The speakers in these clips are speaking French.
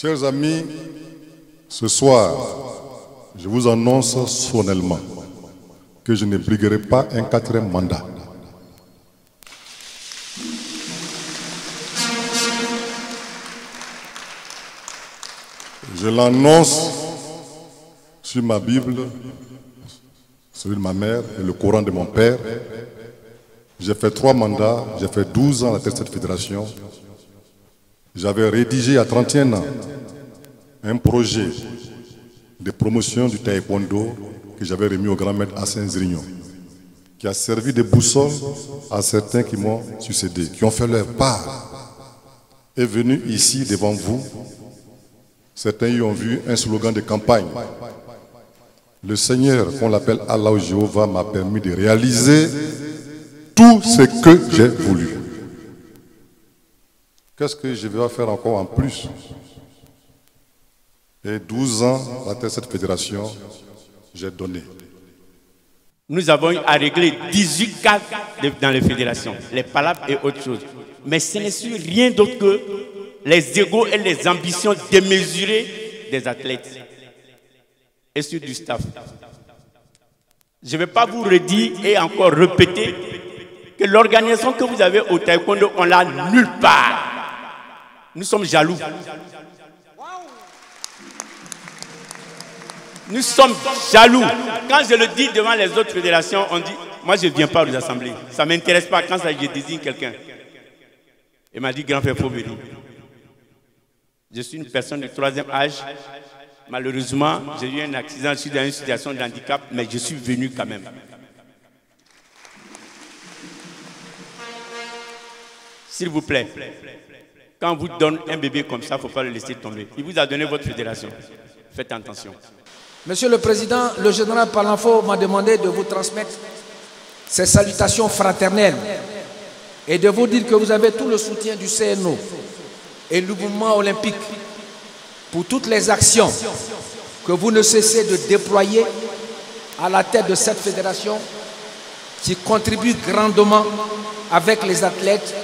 Chers amis, ce soir, je vous annonce solennellement que je ne briguerai pas un 4e mandat. Je l'annonce sur ma Bible, celui de ma mère et le Coran de mon père. J'ai fait 3 mandats, j'ai fait 12 ans à la tête de cette fédération. J'avais rédigé à 31 ans un projet de promotion du taekwondo que j'avais remis au grand maître Hassan Zrignon, qui a servi de boussole à certains qui m'ont succédé, qui ont fait leur part. Et venu ici devant vous, certains y ont vu un slogan de campagne. Le Seigneur, qu'on l'appelle Allah ou Jéhovah, m'a permis de réaliser tout ce que j'ai voulu. Qu'est-ce que je vais faire encore en plus? Et 12 ans à la tête de cette fédération, j'ai donné. Nous avons eu à régler 18 cas dans les fédérations, les palabres et autres choses. Mais ce n'est sur rien d'autre que les égos et les ambitions démesurées des athlètes et sur du staff. Je ne vais pas vous redire et encore répéter que l'organisation que vous avez au taekwondo, on l'a nulle part. Nous sommes jaloux. Nous sommes jaloux. Quand je le dis devant les autres fédérations, on dit, moi je ne viens pas aux assemblées. Ça ne m'intéresse pas quand je désigne quelqu'un. Il m'a dit, grand frère, il faut venir. Je suis une personne de 3e âge. Malheureusement, j'ai eu un accident, je suis dans une situation de handicap, mais je suis venu quand même. S'il vous plaît, quand on vous donne un bébé comme ça, il ne faut pas le laisser tomber. Il vous a donné votre fédération. Faites attention. Monsieur le Président, le général Palanfo m'a demandé de vous transmettre ces salutations fraternelles et de vous dire que vous avez tout le soutien du CNO et du mouvement olympique pour toutes les actions que vous ne cessez de déployer à la tête de cette fédération qui contribue grandement avec les athlètes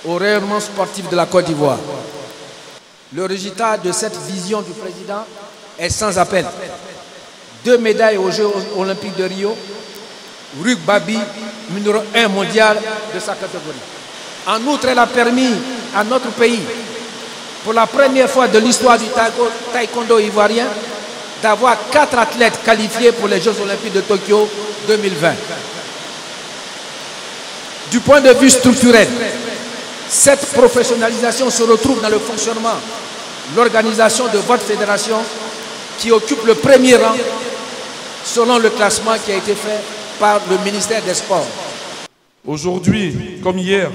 au rayonnement sportif de la Côte d'Ivoire. Le résultat de cette vision du président est sans appel. 2 médailles aux Jeux olympiques de Rio, Ruk Babi, numéro 1 mondial de sa catégorie. En outre, elle a permis à notre pays, pour la première fois de l'histoire du taekwondo ivoirien, d'avoir 4 athlètes qualifiés pour les Jeux olympiques de Tokyo 2020. Du point de vue structurel, cette professionnalisation se retrouve dans le fonctionnement, l'organisation de votre fédération qui occupe le premier rang selon le classement qui a été fait par le ministère des Sports. Aujourd'hui, comme hier,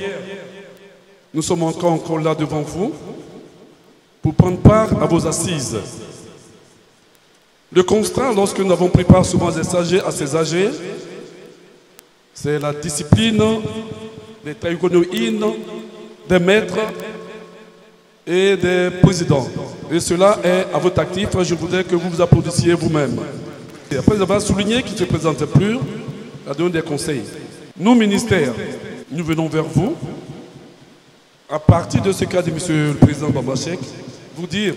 nous sommes encore là devant vous pour prendre part à vos assises. Le constat, lorsque nous avons pris part souvent à ces AG, c'est la discipline des taekwondoïnes, des maîtres et des présidents. Et cela est à votre actif. Je voudrais que vous vous applaudissiez vous-même. Et après avoir souligné qu'il ne se présentait plus, à donner des conseils. Nous, ministères, nous venons vers vous, à partir de ce qu'a dit M. le Président Bambachek, vous dire,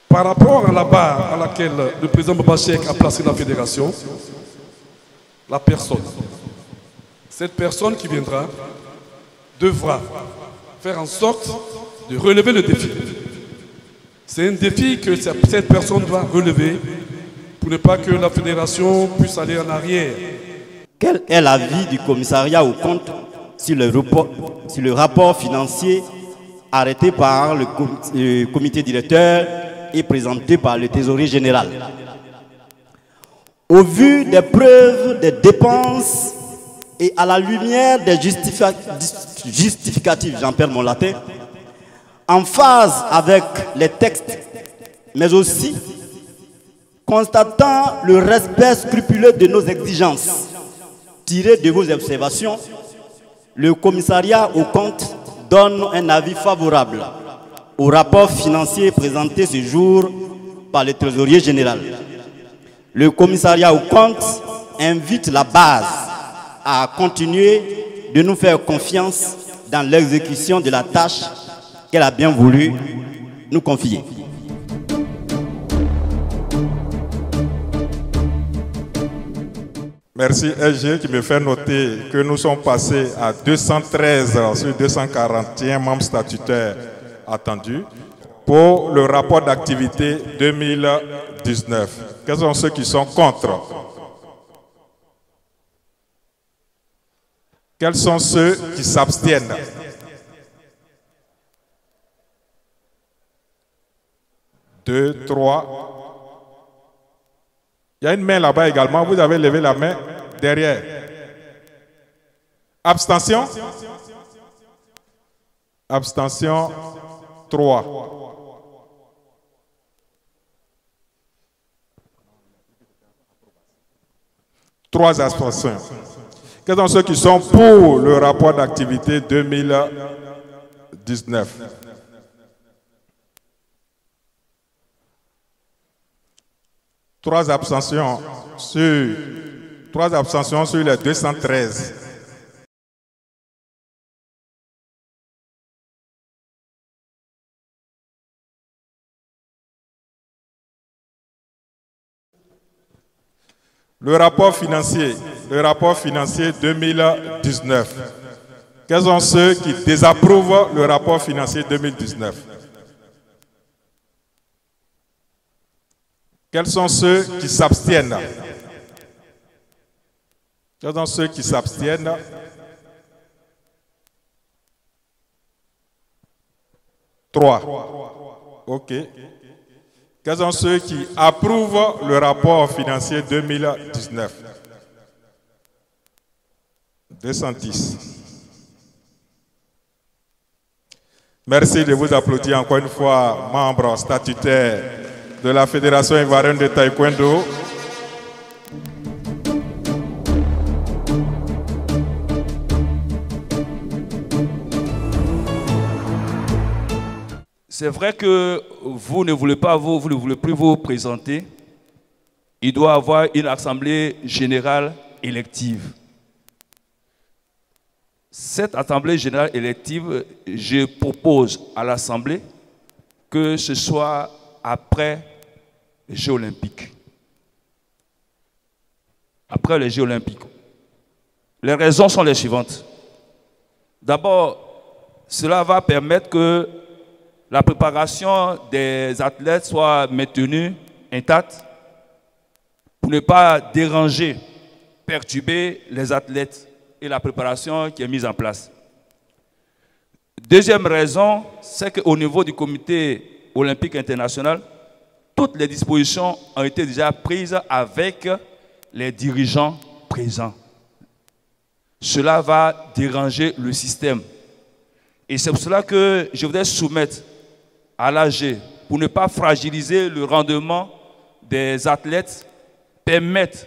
par rapport à la barre à laquelle le Président Bambachek a placé la fédération, la personne, cette personne qui viendra, devra faire en sorte de relever le défi. C'est un défi que cette personne doit relever pour ne pas que la fédération puisse aller en arrière. Quel est l'avis du commissariat aux comptes sur le rapport financier arrêté par le comité directeur et présenté par le trésorier général? Au vu des preuves des dépenses et à la lumière des justificatifs, j'en perds mon latin, en phase avec les textes, mais aussi constatant le respect scrupuleux de nos exigences tirées de vos observations, le commissariat aux comptes donne un avis favorable au rapport financier présenté ce jour par le trésorier général. Le commissariat aux comptes invite la base à continuer de nous faire confiance dans l'exécution de la tâche qu'elle a bien voulu nous confier. Merci SG qui me fait noter que nous sommes passés à 213 sur 241 membres statutaires attendus pour le rapport d'activité 2019. Quels sont ceux qui sont contre? Quels sont ceux qui s'abstiennent? Deux, trois. Il y a une main là-bas également. Vous avez levé la main derrière. Abstention? Abstention 3. Trois abstentions. Quels sont ceux qui sont pour le rapport d'activité 2019? Trois abstentions sur les 213. Le rapport financier 2019. Quels sont ceux qui désapprouvent le rapport financier 2019? Quels sont ceux qui s'abstiennent? Quels sont ceux qui s'abstiennent? Trois. OK. Quels sont ceux qui approuvent le rapport financier 2019? 210. Merci de vous applaudir encore une fois, membres statutaires de la Fédération ivoirienne de taekwondo. C'est vrai que vous ne voulez pas, vous ne voulez plus vous présenter. Il doit y avoir une assemblée générale élective. Cette assemblée générale élective, je propose à l'assemblée que ce soit après les Jeux olympiques. Après les Jeux olympiques. Les raisons sont les suivantes. D'abord, cela va permettre que la préparation des athlètes soit maintenue intacte pour ne pas déranger, perturber les athlètes et la préparation qui est mise en place. Deuxième raison, c'est qu'au niveau du comité olympique international, toutes les dispositions ont été déjà prises avec les dirigeants présents. Cela va déranger le système. Et c'est pour cela que je voudrais soumettre à l'AG, pour ne pas fragiliser le rendement des athlètes, permettre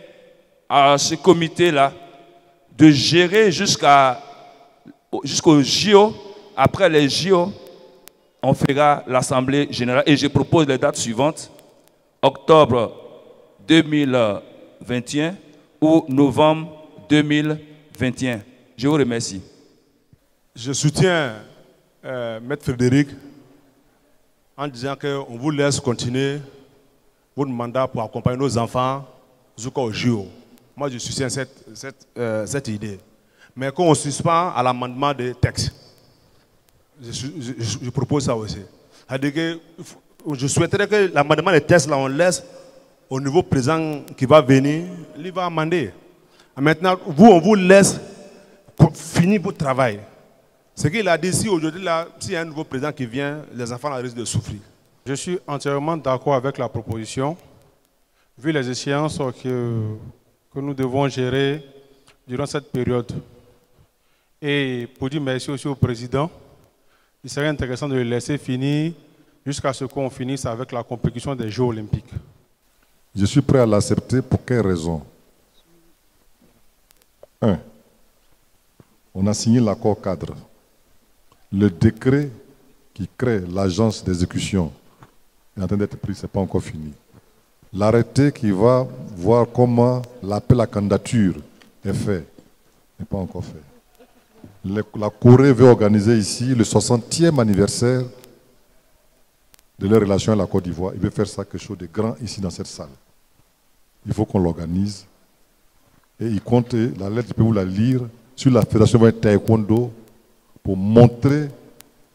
à ce comité-là de gérer jusqu'au JO. Après les JO, on fera l'Assemblée générale. Et je propose les dates suivantes. Octobre 2021 ou novembre 2021. Je vous remercie. Je soutiens Maître Frédéric en disant qu'on vous laisse continuer votre mandat pour accompagner nos enfants jusqu'au JO. Moi, je soutiens cette idée. Mais qu'on suspend à l'amendement des textes. Je propose ça aussi. C'est-à-dire que je souhaiterais que l'amendement des textes, là, on laisse au niveau présent qui va venir, il va amender. Maintenant, vous, on vous laisse finir votre travail. Ce qu'il a dit ici aujourd'hui, s'il y a un nouveau président qui vient, les enfants risquent de souffrir. Je suis entièrement d'accord avec la proposition, vu les échéances que nous devons gérer durant cette période. Et pour dire merci aussi au président, il serait intéressant de le laisser finir jusqu'à ce qu'on finisse avec la compétition des Jeux olympiques. Je suis prêt à l'accepter pour quelle raison? 1. On a signé l'accord cadre. Le décret qui crée l'agence d'exécution est en train d'être pris, ce n'est pas encore fini. L'arrêté qui va voir comment l'appel à candidature est fait n'est pas encore fait. La Corée veut organiser ici le 60e anniversaire de leurs relations à la Côte d'Ivoire, il veut faire ça quelque chose de grand ici dans cette salle. Il faut qu'on l'organise. Et il compte, la lettre, je peux vous la lire, sur la Fédération de Taekwondo pour montrer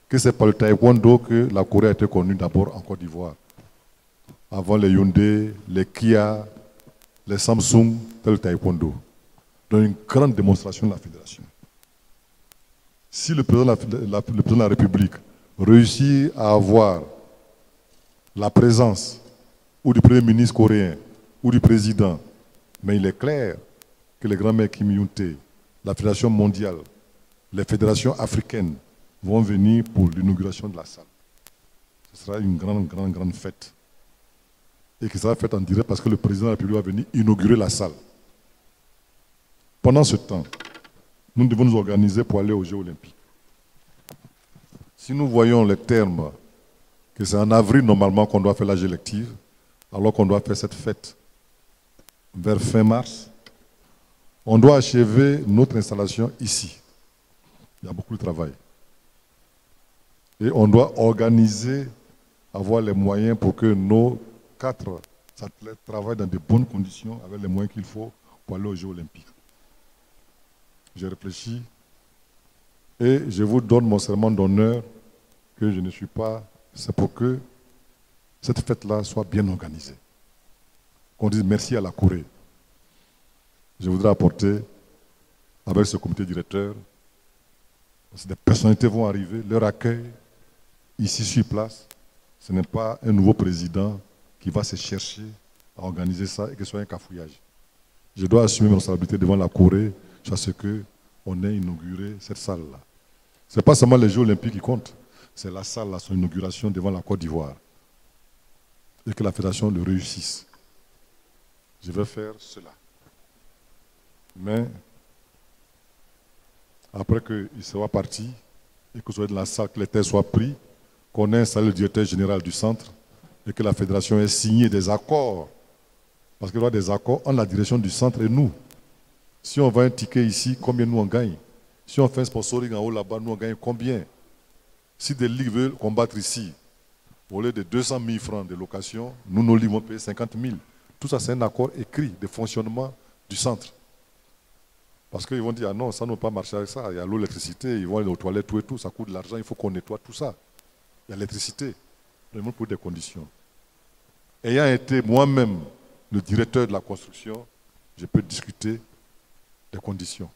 que c'est par le Taekwondo que la Corée a été connue d'abord en Côte d'Ivoire. Avant les Hyundai, les Kia, les Samsung, c'est le Taekwondo. Donc une grande démonstration de la fédération. Si le président de la République réussit à avoir la présence ou du Premier ministre coréen ou du président, mais il est clair que les grands-mères Kim Yoon-tae, la Fédération mondiale, les fédérations africaines vont venir pour l'inauguration de la salle. Ce sera une grande fête. Et qui sera faite en direct parce que le président de la République va venir inaugurer la salle. Pendant ce temps, nous devons nous organiser pour aller aux Jeux Olympiques. Si nous voyons les termes, que c'est en avril normalement qu'on doit faire l'âge élective, alors qu'on doit faire cette fête vers fin mars, on doit achever notre installation ici. Il y a beaucoup de travail. Et on doit organiser, avoir les moyens pour que nos 4 athlètes travaillent dans de bonnes conditions avec les moyens qu'il faut pour aller aux Jeux Olympiques. J'ai réfléchi et je vous donne mon serment d'honneur que je ne suis pas. C'est pour que cette fête-là soit bien organisée. Qu'on dise merci à la Corée. Je voudrais apporter, avec ce comité directeur, parce que des personnalités vont arriver, leur accueil, ici sur place, ce n'est pas un nouveau président qui va se chercher à organiser ça et que ce soit un cafouillage. Je dois assumer mes responsabilités devant la Corée sur ce qu'on ait inauguré cette salle-là. Ce n'est pas seulement les Jeux Olympiques qui comptent, c'est la salle, son inauguration devant la Côte d'Ivoire. Et que la fédération le réussisse. Je vais faire cela. Mais après qu'il sera parti et que soit dans la salle, que les terres soient pris, qu'on ait installé le directeur général du centre et que la fédération ait signé des accords. Parce qu'il y aura des accords entre la direction du centre et nous. Si on vend un ticket ici, combien nous on gagne? Si on fait un sponsoring en haut là-bas, nous on gagne combien? Si des ligues veulent combattre ici, au lieu de 200 000 francs de location, nous, nos ligues vont payer 50 000. Tout ça, c'est un accord écrit de fonctionnement du centre. Parce qu'ils vont dire, ah non, ça ne va pas marcher avec ça. Il y a l'eau, l'électricité, ils vont aller aux toilettes, tout et tout, ça coûte de l'argent, il faut qu'on nettoie tout ça. Il y a l'électricité. Nous pour des conditions. Ayant été moi-même le directeur de la construction, je peux discuter des conditions.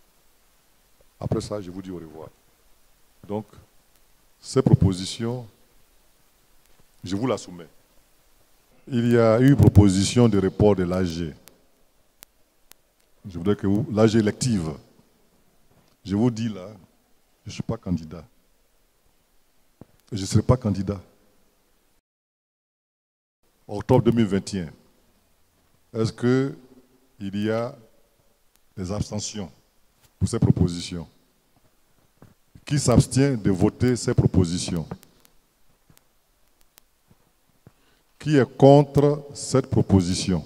Après ça, je vous dis au revoir. Donc, ces propositions, je vous la soumets. Il y a eu proposition de report de l'AG. Je voudrais que vous, l'AG élective, je vous dis là, je ne suis pas candidat. Et je ne serai pas candidat. Octobre 2021, est-ce qu'il y a des abstentions pour ces propositions? Qui s'abstient de voter ces propositions? Qui est contre cette proposition?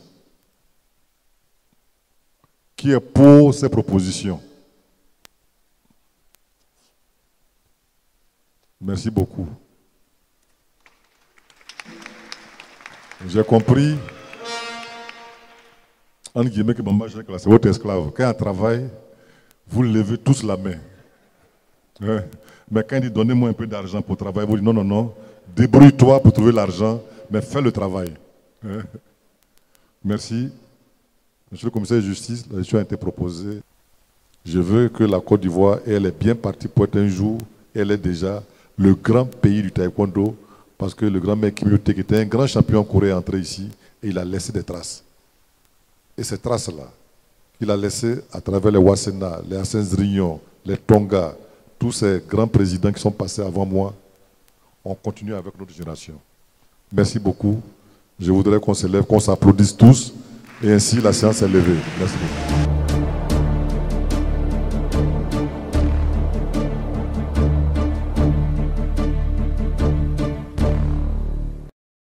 Qui est pour ces propositions? Merci beaucoup. J'ai compris, entre guillemets, que Bamba, c'est votre esclave. Quand il travaille, vous levez tous la main. Mais quand il dit donnez-moi un peu d'argent pour travailler, vous dites non, non, non, débrouille-toi pour trouver l'argent, mais fais le travail. Merci. Monsieur le commissaire de justice, la décision a été proposée. Je veux que la Côte d'Ivoire, elle est bien partie pour être un jour, elle est déjà le grand pays du taekwondo, parce que le grand mec Kim Yoon-tae, qui était un grand champion coréen, est entré ici et il a laissé des traces. Et ces traces-là, il a laissé à travers les Wasena, les Hassan Zrignon, les Tonga, tous ces grands présidents qui sont passés avant moi, on continue avec notre génération. Merci beaucoup. Je voudrais qu'on se lève, qu'on s'applaudisse tous, et ainsi la séance est levée. Merci beaucoup.